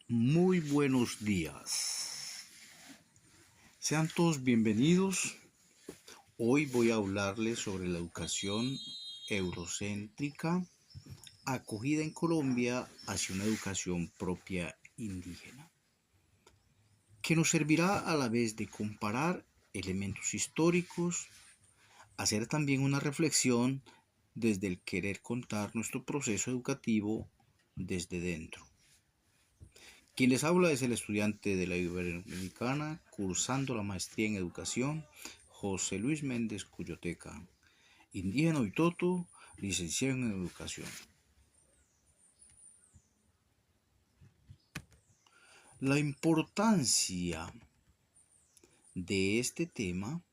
Muy buenos días. Sean todos bienvenidos. Hoy voy a hablarles sobre la educación eurocéntrica acogida en Colombia hacia una educación propia indígena, que nos servirá a la vez de comparar elementos históricos, hacer también una reflexión desde el querer contar nuestro proceso educativo desde dentro. Quien les habla es el estudiante de la Iberoamericana cursando la maestría en educación, José Luis Méndez Cuyoteca, indígena Oitoto, licenciado en educación. La importancia de este tema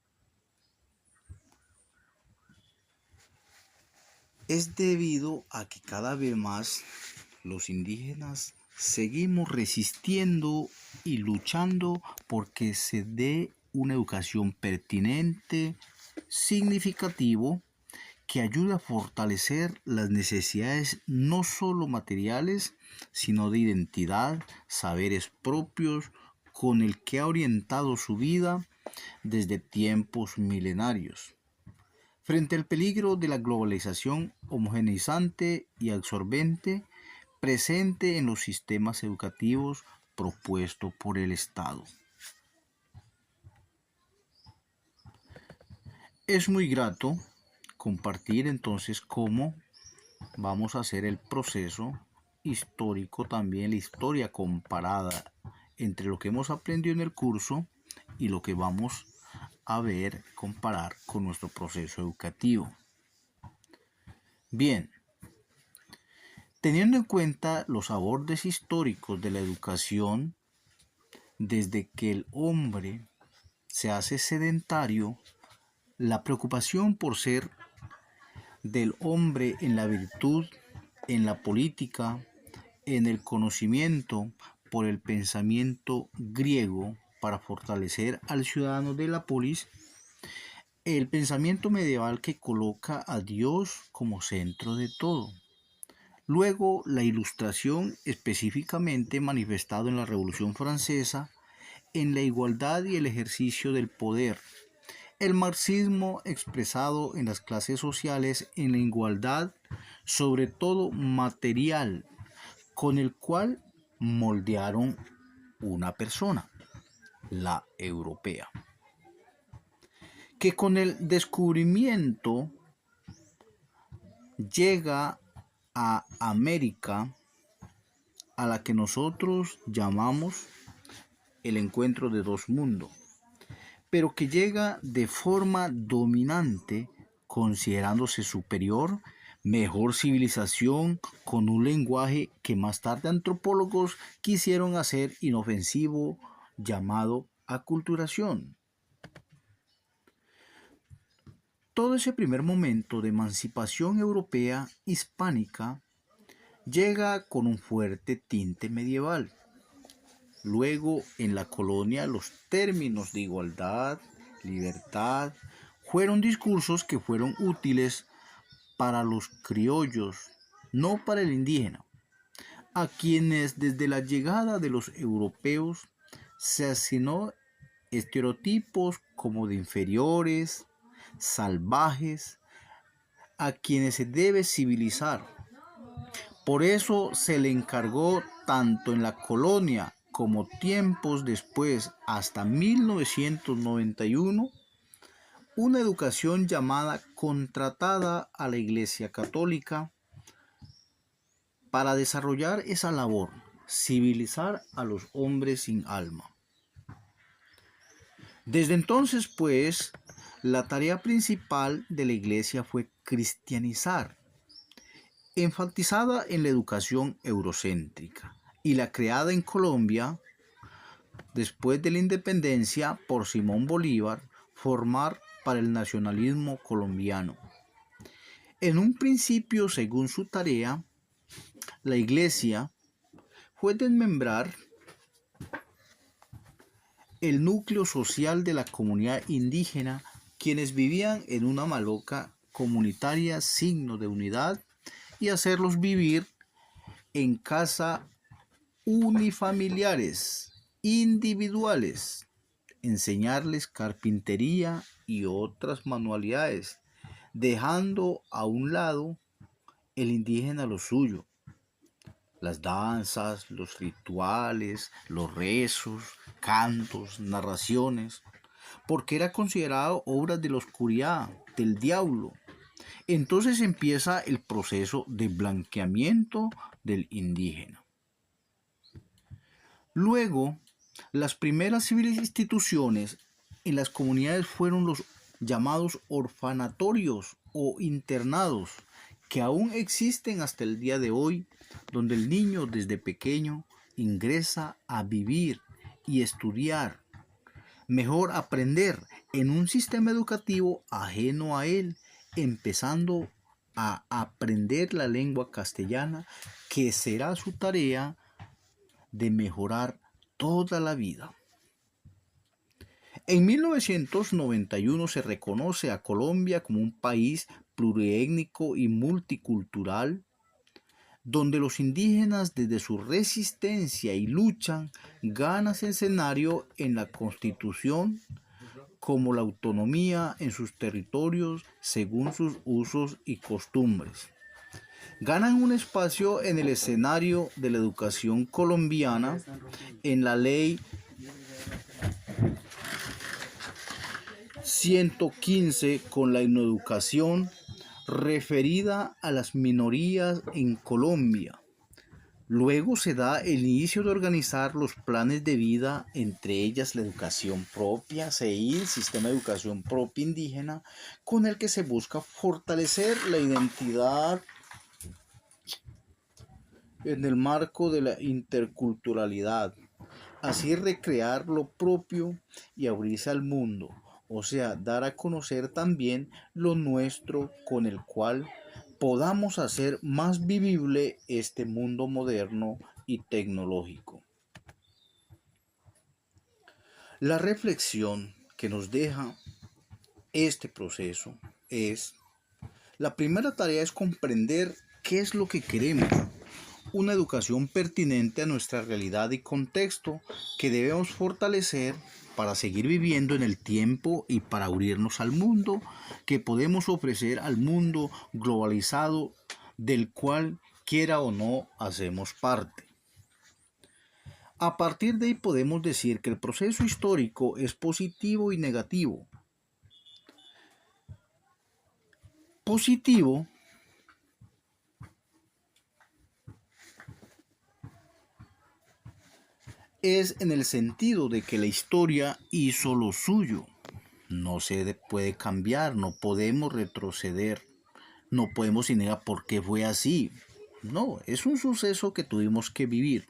es debido a que cada vez más los indígenas seguimos resistiendo y luchando porque se dé una educación pertinente, significativo, que ayude a fortalecer las necesidades no solo materiales, sino de identidad, saberes propios, con el que ha orientado su vida desde tiempos milenarios. Frente al peligro de la globalización homogeneizante y absorbente presente en los sistemas educativos propuestos por el Estado. Es muy grato compartir entonces cómo vamos a hacer el proceso histórico, también la historia comparada entre lo que hemos aprendido en el curso y lo que vamos a ver, comparar con nuestro proceso educativo. Bien, teniendo en cuenta los abordes históricos de la educación, desde que el hombre se hace sedentario, la preocupación por ser del hombre en la virtud, en la política, en el conocimiento, por el pensamiento griego para fortalecer al ciudadano de la polis, el pensamiento medieval que coloca a Dios como centro de todo. Luego, la Ilustración, específicamente manifestado en la Revolución Francesa, en la igualdad y el ejercicio del poder. El marxismo expresado en las clases sociales en la igualdad, sobre todo material, con el cual moldearon una persona, la europea, que con el descubrimiento llega a América, a la que nosotros llamamos el encuentro de dos mundos, pero que llega de forma dominante, considerándose superior, mejor civilización, con un lenguaje que más tarde antropólogos quisieron hacer inofensivo, llamado aculturación. Todo ese primer momento de emancipación europea hispánica llega con un fuerte tinte medieval. Luego, en la colonia, los términos de igualdad, libertad, fueron discursos que fueron útiles para los criollos, no para el indígena, a quienes desde la llegada de los europeos se asignó estereotipos como de inferiores, salvajes, a quienes se debe civilizar. Por eso se le encargó tanto en la colonia como tiempos después, hasta 1991, una educación llamada contratada a la Iglesia Católica para desarrollar esa labor, civilizar a los hombres sin alma. Desde entonces, pues, la tarea principal de la Iglesia fue cristianizar, enfatizada en la educación eurocéntrica y la creada en Colombia después de la independencia por Simón Bolívar, formar para el nacionalismo colombiano. En un principio, según su tarea, la Iglesia fue desmembrar el núcleo social de la comunidad indígena, quienes vivían en una maloca comunitaria, signo de unidad, y hacerlos vivir en casa unifamiliares, individuales, enseñarles carpintería y otras manualidades, dejando a un lado el indígena lo suyo, las danzas, los rituales, los rezos, cantos, narraciones, porque era considerado obra de la oscuridad, del diablo. Entonces empieza el proceso de blanqueamiento del indígena. Luego, las primeras civiles instituciones en las comunidades fueron los llamados orfanatorios o internados, que aún existen hasta el día de hoy, donde el niño desde pequeño ingresa a vivir y estudiar, mejor aprender en un sistema educativo ajeno a él, empezando a aprender la lengua castellana, que será su tarea de mejorar toda la vida. En 1991 se reconoce a Colombia como un país pluriétnico y multicultural, donde los indígenas desde su resistencia y lucha ganan escenario en la Constitución, como la autonomía en sus territorios según sus usos y costumbres. Ganan un espacio en el escenario de la educación colombiana en la ley 115 con la educación referida a las minorías en Colombia. Luego se da el inicio de organizar los planes de vida, entre ellas la educación propia, el sistema de educación propia indígena, con el que se busca fortalecer la identidad en el marco de la interculturalidad, así recrear lo propio y abrirse al mundo, o sea, dar a conocer también lo nuestro con el cual podamos hacer más vivible este mundo moderno y tecnológico. La reflexión que nos deja este proceso es, la primera tarea es comprender qué es lo que queremos, una educación pertinente a nuestra realidad y contexto que debemos fortalecer para seguir viviendo en el tiempo y para abrirnos al mundo que podemos ofrecer al mundo globalizado del cual quiera o no hacemos parte. A partir de ahí podemos decir que el proceso histórico es positivo y negativo. Positivo es en el sentido de que la historia hizo lo suyo. No se puede cambiar, no podemos retroceder, no podemos negar por qué fue así. No, es un suceso que tuvimos que vivir.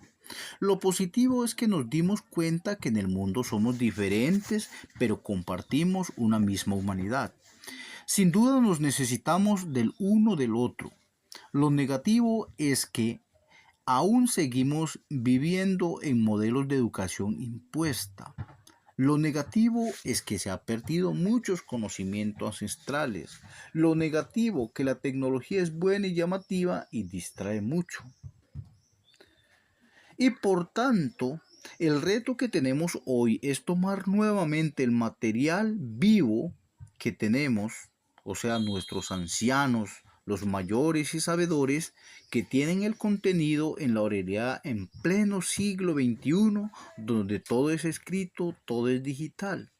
Lo positivo es que nos dimos cuenta que en el mundo somos diferentes, pero compartimos una misma humanidad. Sin duda nos necesitamos del uno del otro. Lo negativo es que aún seguimos viviendo en modelos de educación impuesta. Lo negativo es que se ha perdido muchos conocimientos ancestrales. Lo negativo que la tecnología es buena y llamativa y distrae mucho. Y por tanto, el reto que tenemos hoy es tomar nuevamente el material vivo que tenemos, o sea, nuestros ancianos, los mayores y sabedores que tienen el contenido en la oralidad en pleno siglo XXI, donde todo es escrito, todo es digital.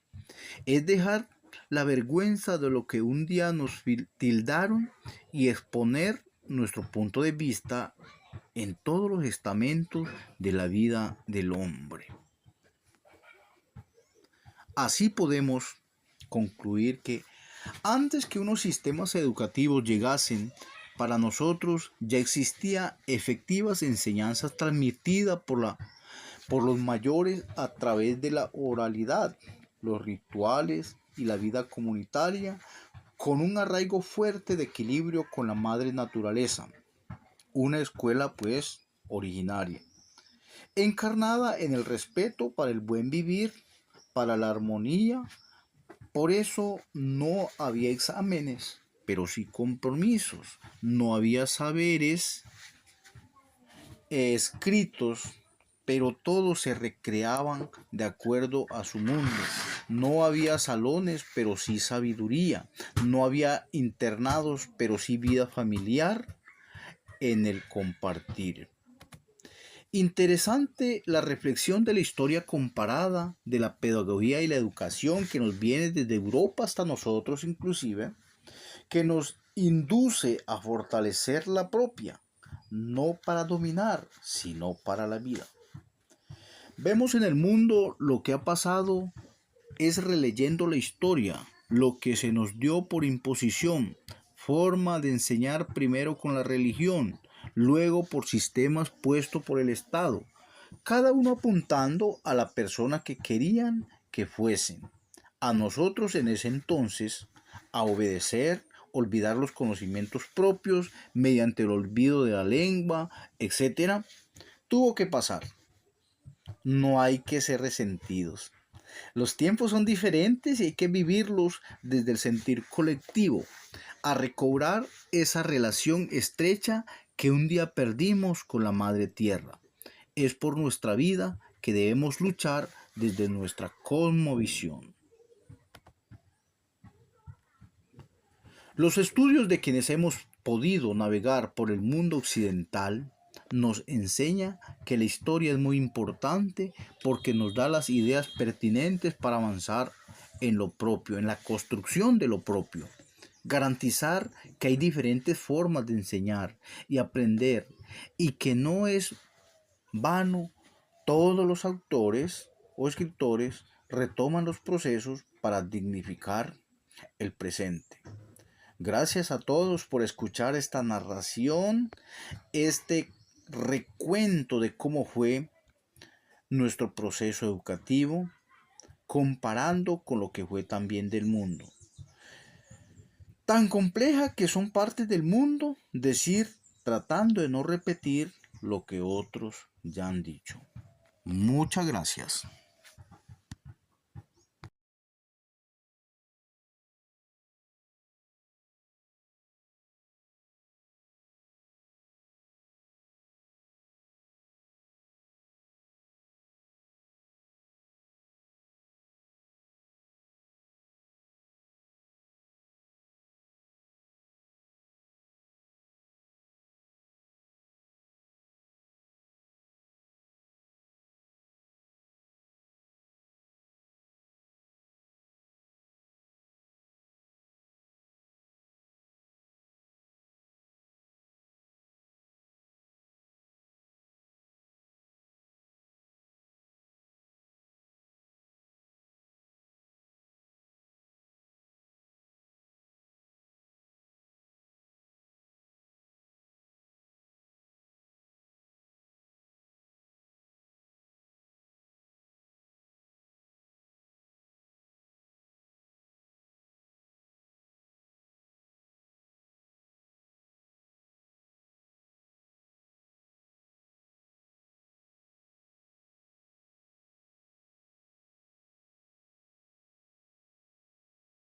Es dejar la vergüenza de lo que un día nos tildaron y exponer nuestro punto de vista en todos los estamentos de la vida del hombre. Así podemos concluir que antes que unos sistemas educativos llegasen, para nosotros ya existía efectivas enseñanzas transmitidas por los mayores a través de la oralidad, los rituales y la vida comunitaria, con un arraigo fuerte de equilibrio con la madre naturaleza. Una escuela pues originaria, encarnada en el respeto para el buen vivir, para la armonía. Por eso no había exámenes, pero sí compromisos. No había saberes escritos pero todos se recreaban de acuerdo a su mundo. No había salones, pero sí sabiduría. No había internados, pero sí vida familiar en el compartir. Interesante la reflexión de la historia comparada de la pedagogía y la educación que nos viene desde Europa hasta nosotros inclusive, que nos induce a fortalecer la propia, no para dominar, sino para la vida. Vemos en el mundo lo que ha pasado es releyendo la historia, lo que se nos dio por imposición, forma de enseñar primero con la religión, luego por sistemas puestos por el Estado, cada uno apuntando a la persona que querían que fuesen. A nosotros en ese entonces, a obedecer, olvidar los conocimientos propios mediante el olvido de la lengua, etcétera, tuvo que pasar. No hay que ser resentidos. Los tiempos son diferentes y hay que vivirlos desde el sentir colectivo, a recobrar esa relación estrecha que un día perdimos con la Madre Tierra. Es por nuestra vida que debemos luchar desde nuestra cosmovisión. Los estudios de quienes hemos podido navegar por el mundo occidental nos enseña que la historia es muy importante porque nos da las ideas pertinentes para avanzar en lo propio, en la construcción de lo propio. Garantizar que hay diferentes formas de enseñar y aprender y que no es vano. Todos los autores o escritores retoman los procesos para dignificar el presente. Gracias a todos por escuchar esta narración, este recuento de cómo fue nuestro proceso educativo, comparando con lo que fue también del mundo. Tan compleja que son partes del mundo, decir, tratando de no repetir lo que otros ya han dicho. Muchas gracias.